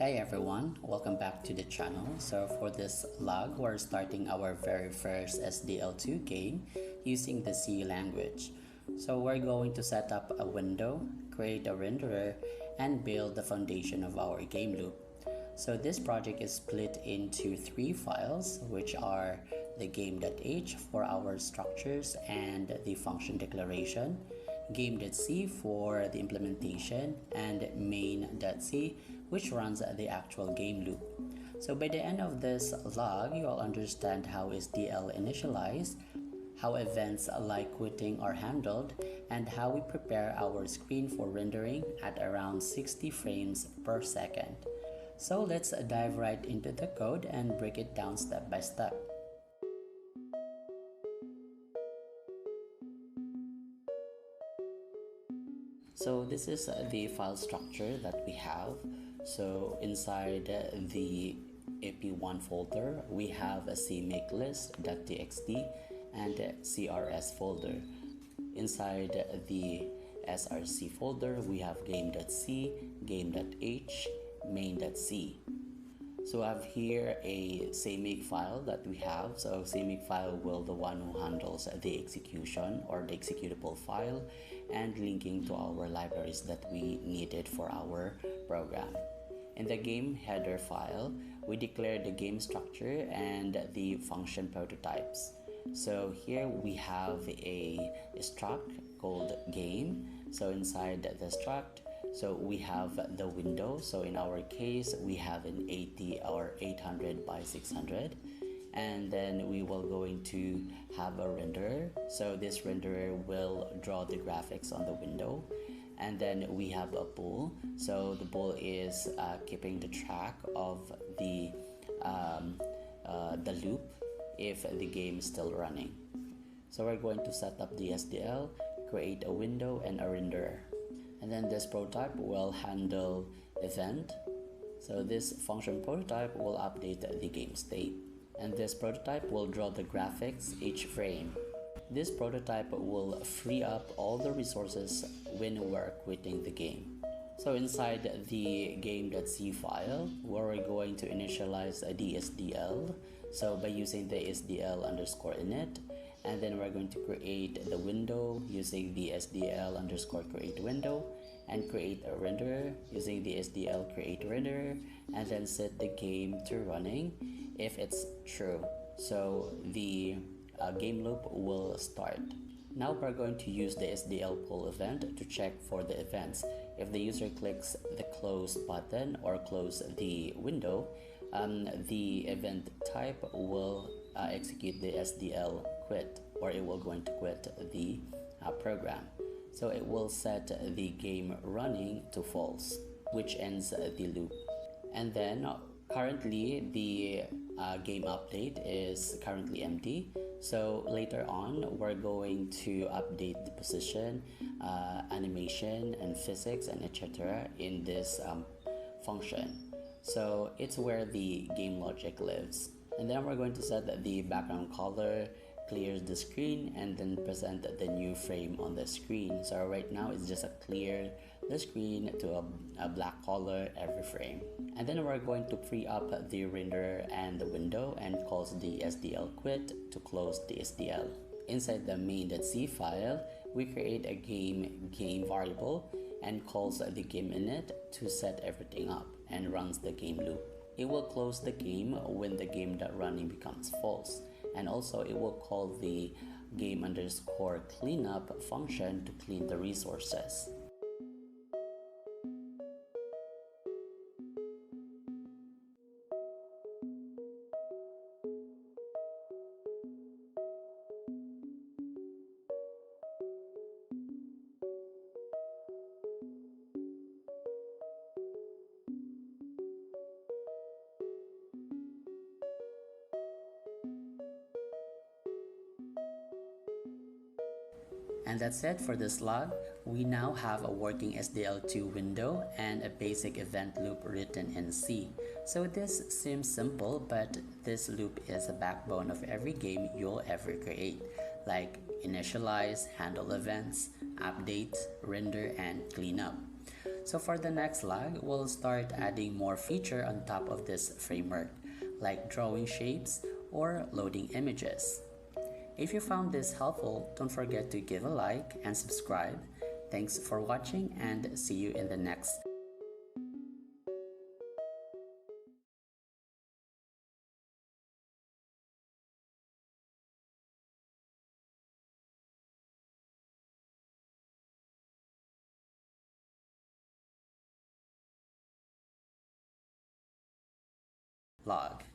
Hey everyone, welcome back to the channel. So for this log, we're starting our very first SDL2 game using the C language. So we're going to set up a window, create a renderer, and build the foundation of our game loop. So this project is split into three files, which are the game.h for our structures and the function declaration, game.c for the implementation, and main.c which runs the actual game loop. So by the end of this log, you'll understand how SDL initialized, how events like quitting are handled, and how we prepare our screen for rendering at around 60 frames per second. So let's dive right into the code and break it down step by step. So this is the file structure that we have. So inside the ep1 folder, we have a cmakelist.txt and crs folder. Inside the src folder, we have game.c, game.h, main.c. So I have here a CMake file that we have. So CMake file will the one who handles the execution or the executable file and linking to our libraries that we needed for our program. In the game header file, we declare the game structure and the function prototypes. So here we have a struct called game. So inside the struct, so we have the window. So in our case, we have an 80 or 800 by 600. And then we will going to have a renderer. So this renderer will draw the graphics on the window. And then we have a bool. So the bool is keeping the track of the loop if the game is still running. So we're going to set up the SDL, create a window and a renderer. And then this prototype will handle event. So this function prototype will update the game state. And this prototype will draw the graphics each frame. This prototype will free up all the resources when we're quitting the game. So inside the game.c file, we're going to initialize the SDL. So by using the SDL underscore init, and then we're going to create the window using the SDL underscore create window, and create a renderer using the SDL create renderer, and then set the game to running if it's true. So the game loop will start. Now we're going to use the SDL pull event to check for the events. If the user clicks the close button or close the window, the event type will execute the SDL quit, or it will going to quit the program. So it will set the game running to false, which ends the loop. And then currently the game update is currently empty. So later on, we're going to update the position, animation, and physics, and etc. in this function. So it's where the game logic lives. And then we're going to set the background color, clears the screen, and then present the new frame on the screen. So right now it's just a clear the screen to a black color every frame. And then we're going to free up the renderer and the window and calls the SDL quit to close the SDL. Inside the main.c file, we create a game variable and calls the game init to set everything up and runs the game loop. It will close the game when the game.running becomes false. And also it will call the game underscore cleanup function to clean the resources. And that's it for this log. We now have a working SDL2 window and a basic event loop written in C. So this seems simple, but this loop is the backbone of every game you'll ever create, like initialize, handle events, update, render, and clean up. So for the next lag, we'll start adding more feature on top of this framework, like drawing shapes or loading images. If you found this helpful, don't forget to give a like and subscribe. Thanks for watching and see you in the next vlog.